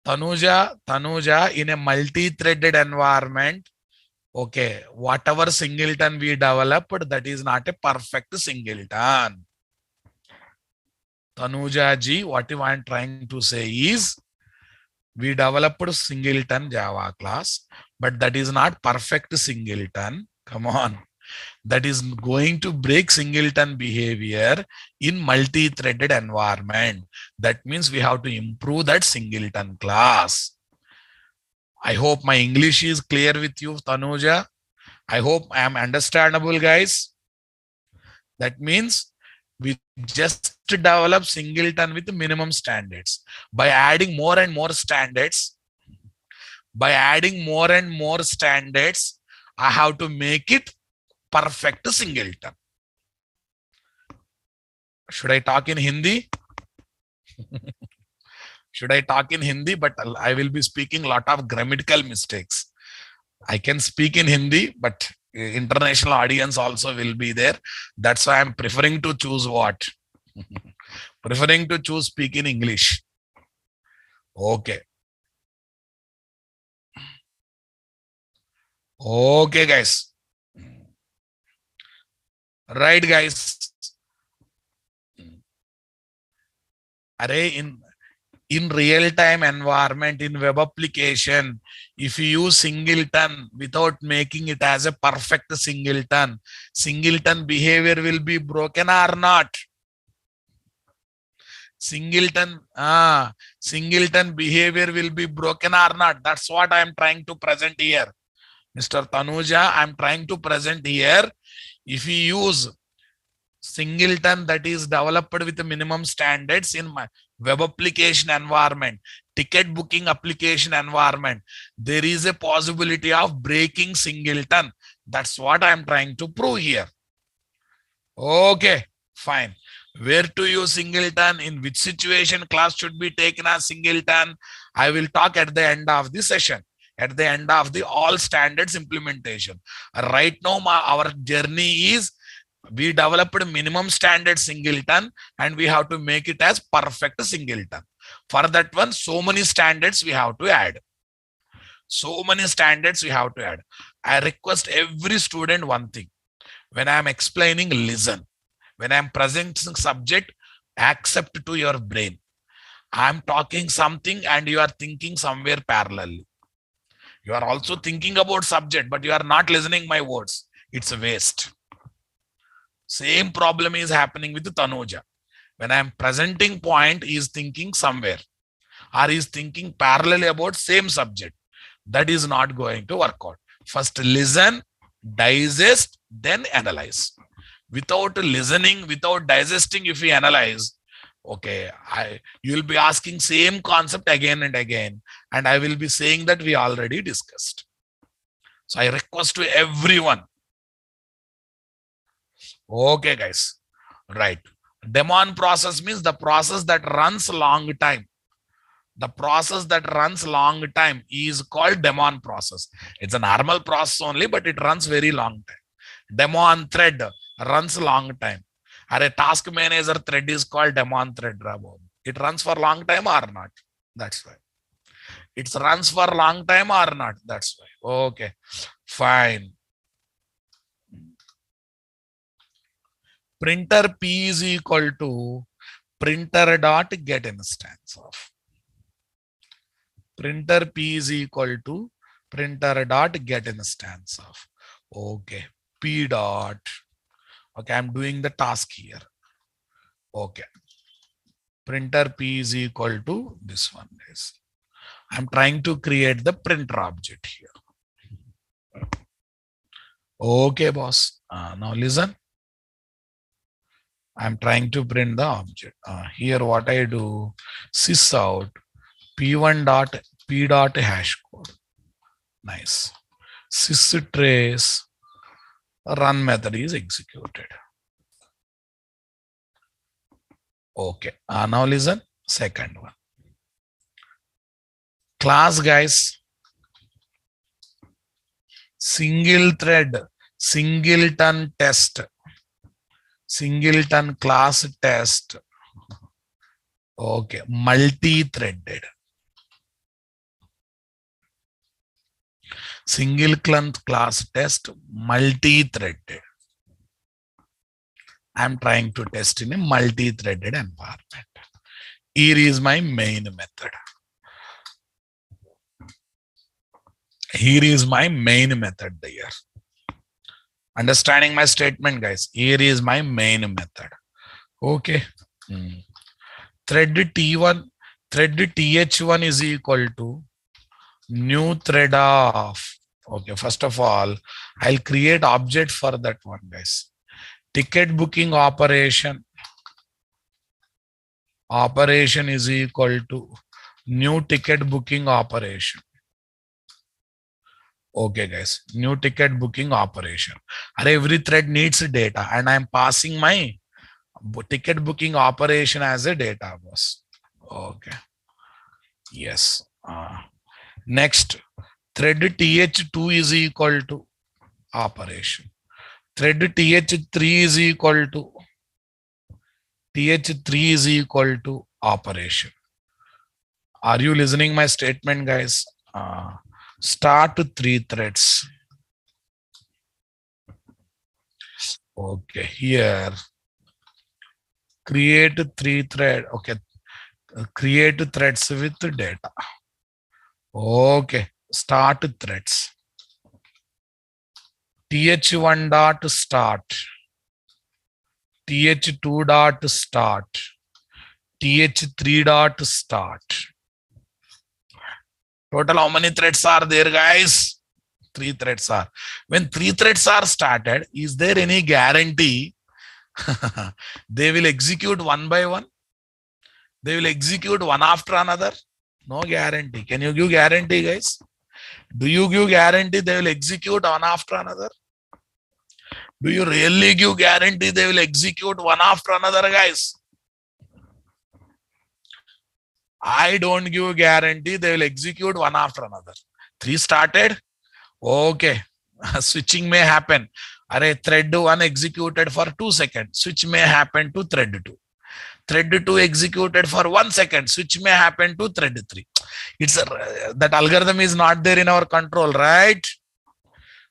Tanuja, in a multi-threaded environment, okay, whatever singleton we developed, that is not a perfect singleton. Tanuja ji, what I am trying to say is, we developed singleton Java class, but that is not perfect singleton. Come on. That is going to break singleton behavior in multi-threaded environment. That means we have to improve that singleton class. I hope my English is clear with you, Tanuja. I hope I am understandable, guys. That means we just develop singleton with minimum standards. By adding more and more standards, I have to make it perfect singleton. Should I talk in Hindi? Should I talk in Hindi? But I will be speaking a lot of grammatical mistakes. I can speak in Hindi, but international audience also will be there. That's why I'm preferring to choose what? Preferring to choose speak in English. Okay. Okay, guys. Right, guys. Array in real-time environment, in web application, if you use singleton without making it as a perfect singleton, singleton behavior will be broken or not? Singleton behavior will be broken or not? That's what I am trying to present here. Mr. Tanuja, I am trying to present here. If you use singleton that is developed with minimum standards in my web application environment, ticket booking application environment, there is a possibility of breaking singleton. That's what I am trying to prove here. Okay, fine. Where to use singleton, in which situation class should be taken as singleton, I will talk at the end of the session, at the end of the all standards implementation. Right now, our journey is we developed minimum standard singleton and we have to make it as perfect singleton. For that one, so many standards we have to add. So many standards we have to add. I request every student one thing. When I am explaining, listen. When I'm presenting subject, accept to your brain. I'm talking something and you are thinking somewhere parallelly. You are also thinking about subject, but you are not listening my words. It's a waste. Same problem is happening with Tanuja. When I'm presenting point, he is thinking somewhere, or he is thinking parallelly about same subject. That is not going to work out. First listen, digest, then analyze. Without listening, without digesting, if we analyze, okay, you will be asking same concept again and again, and I will be saying that we already discussed. So I request to everyone. Okay, guys. Right. Demon process means the process that runs long time. The process that runs long time is called demon process. It's a normal process only, but it runs very long time. Demon thread runs long time. Or a task manager thread is called demon thread. It runs for long time or not? That's why. It runs for long time or not? That's why. Okay, fine. Printer P is equal to printer dot get instance of. Printer P is equal to printer dot get instance of. Okay, P dot. Okay, I'm doing the task here. Okay, printer P is equal to this one is. I'm trying to create the printer object here. Okay, boss. Now listen. I'm trying to print the object. Here, what I do, sys out p1 dot p dot hash code. Nice. Sys trace run method is executed. Okay. Now listen. Second one. Class, guys. Single thread, singleton test. Singleton class test. Okay, multi-threaded. Singleton class test, multi-threaded. I'm trying to test in a multi-threaded environment. Here is my main method. Here is my main method there. Understanding my statement, guys? Here is my main method. Okay. Thread T1, thread TH1 is equal to new thread of. Okay, first of all, I'll create object for that one, guys. Ticket booking operation. Operation is equal to new ticket booking operation. Okay, guys, new ticket booking operation. And every thread needs data, and I'm passing my ticket booking operation as a data, boss. Okay. Yes. Next, thread TH2 is equal to operation. Thread TH3 is equal to operation. Are you listening my statement, guys? Start 3 threads. Okay, here create 3 thread. Okay, create threads with data. Okay, start threads. TH1 dot start, TH2 dot start, TH3 dot start. Total how many threads are there, guys? 3 threads are. When 3 threads are started, is there any guarantee they will execute one by one? They will execute one after another? No guarantee. Can you give guarantee, guys? Do you give guarantee they will execute one after another? Do you really give guarantee they will execute one after another, guys? I don't give guarantee they will execute one after another. 3 started. Okay. Switching may happen. Array thread 1 executed for 2 seconds. Switch may happen to thread 2. Thread 2 executed for 1 second. Switch may happen to thread 3. That algorithm is not there in our control, right?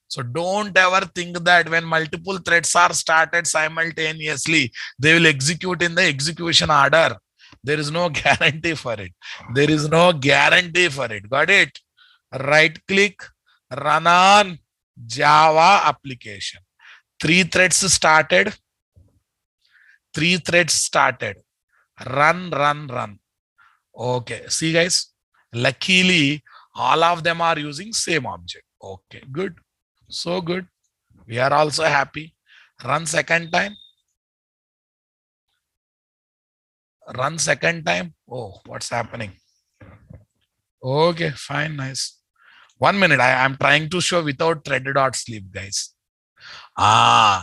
So don't ever think that when multiple threads are started simultaneously, they will execute in the execution order. There is no guarantee for it. There is no guarantee for it. Got it? Right click, run on Java application. Three threads started. Three threads started. Run, run, run. Okay. See, guys. Luckily, all of them are using same object. Okay. Good. So good. We are also happy. Run second time. Run second time. Oh, what's happening? Okay, fine, nice. 1 minute. I'm trying to show without thread.sleep, guys.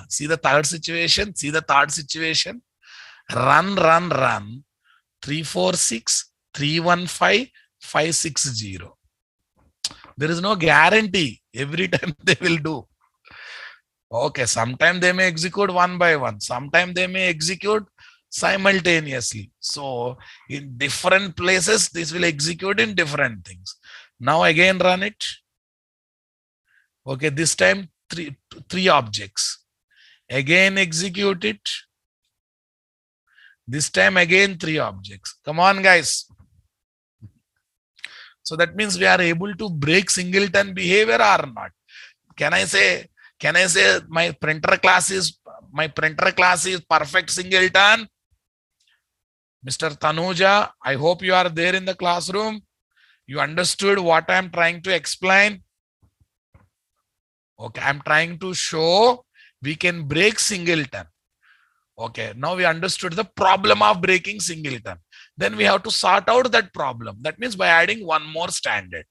See the third situation. See the third situation. Run, run, run. 346, 315, 560. There is no guarantee. Every time they will do. Okay, sometimes they may execute one by one. Sometimes they may execute simultaneously. So in different places, this will execute in different things. Now again run it. Okay, this time three objects. Again execute it. This time again three objects. Come on, guys. So that means we are able to break singleton behavior or not. Can I say my printer class is perfect singleton? Mr. Tanuja, I hope you are there in the classroom. You understood what I'm trying to explain. Okay, I'm trying to show we can break singleton. Okay, now we understood the problem of breaking singleton. Then we have to sort out that problem. That means by adding one more standard.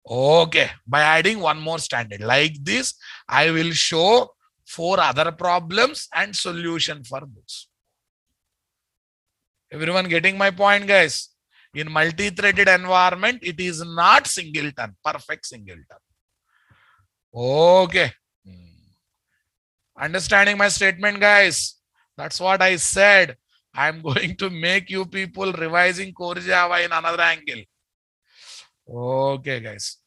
Okay, by adding one more standard. Like this, I will show 4 other problems and solution for those. Everyone getting my point, guys? In multi-threaded environment, it is not singleton, perfect singleton. Okay. Understanding my statement, guys? That's what I said. I'm going to make you people revising core Java in another angle. Okay, guys.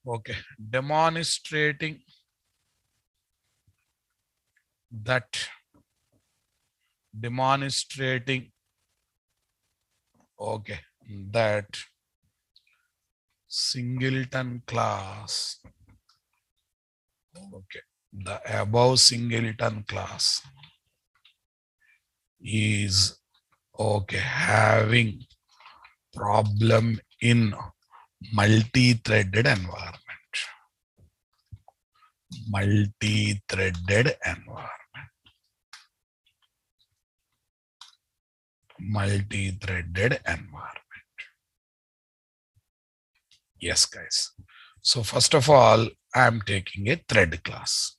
Okay. Demonstrating that okay, that singleton class, okay, the above singleton class is okay having problem in multi-threaded environment. Multi-threaded environment. Multi-threaded environment. Yes, guys. So first of all, I'm taking a thread class.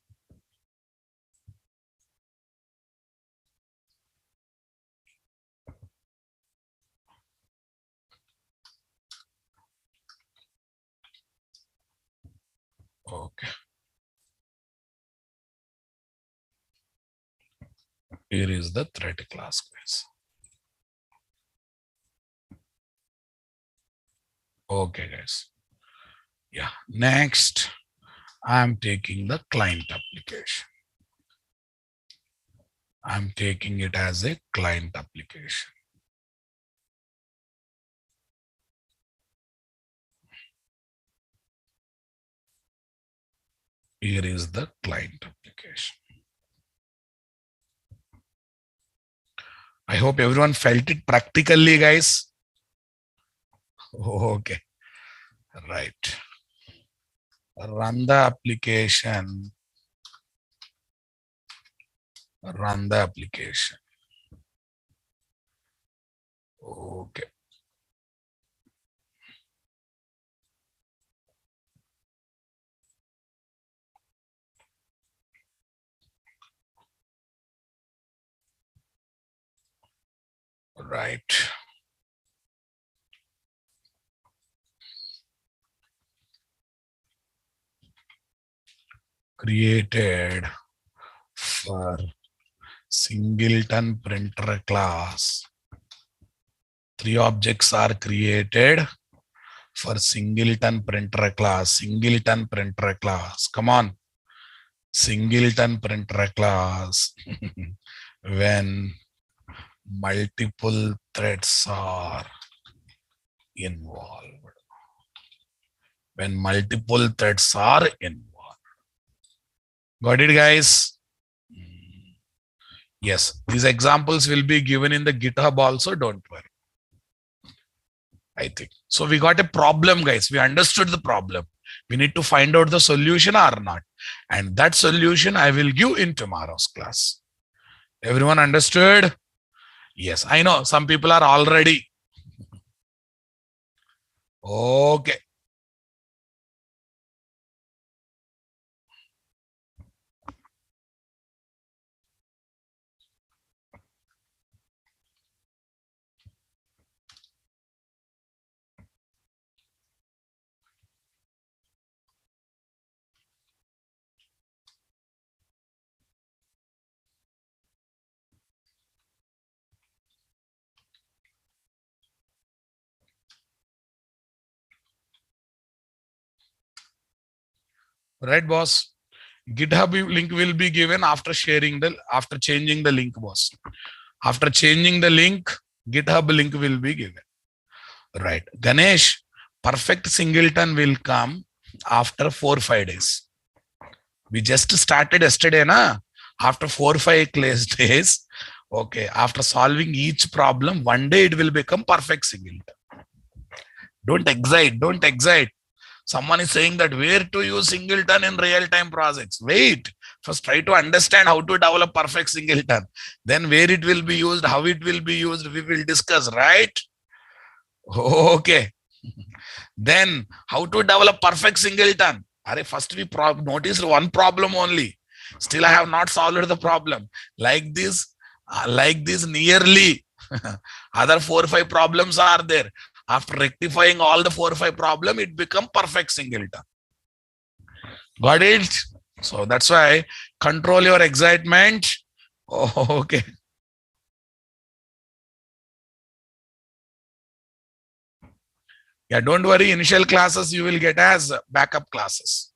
Okay. Here is the thread class, guys. Okay, guys. Yeah. Next, I'm taking the client application. I'm taking it as a client application. Here is the client application. I hope everyone felt it practically, guys. Okay. Right. Run the application. Run the application. Okay. Right. created for Singleton printer class. 3 objects are created for Singleton printer class. Singleton printer class. Come on. Singleton printer class. When multiple threads are involved. When multiple threads are involved. Got it, guys? Yes, these examples will be given in the GitHub also, don't worry. I think. So we got a problem, guys. We understood the problem. We need to find out the solution or not. And that solution I will give in tomorrow's class. Everyone understood? Yes, I know some people are already. Okay. Right, boss? GitHub link will be given after changing the link, boss. After changing the link, GitHub link will be given. Right. Ganesh, perfect singleton will come after 4-5 days. We just started yesterday, na? After 4-5 days, okay, after solving each problem, one day it will become perfect singleton. Don't excite. Someone is saying that where to use singleton in real-time projects. Wait, first try to understand how to develop perfect singleton. Then where it will be used, how it will be used, we will discuss, right? Okay. Then how to develop perfect singleton. First we noticed one problem only. Still I have not solved the problem. Like this nearly other 4-5 problems are there. After rectifying all the 4-5 problems, it becomes perfect singleton. Got it? So that's why control your excitement. Oh, okay. Yeah, don't worry. Initial classes you will get as backup classes.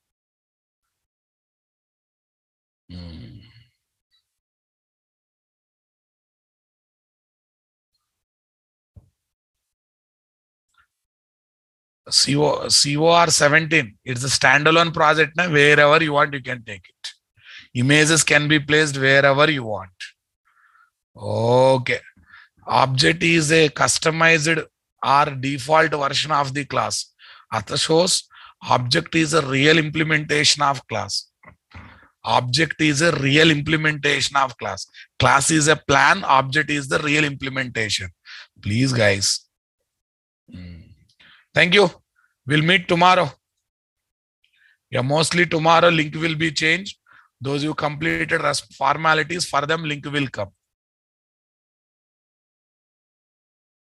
COR 17. It's a standalone project. Na? Wherever you want, you can take it. Images can be placed wherever you want. Okay. Object is a customized or default version of the class. Atha shows object is a real implementation of class. Object is a real implementation of class. Class is a plan. Object is the real implementation. Please, guys. Thank you. We'll meet tomorrow. Yeah, mostly tomorrow link will be changed. Those who completed formalities, for them link will come.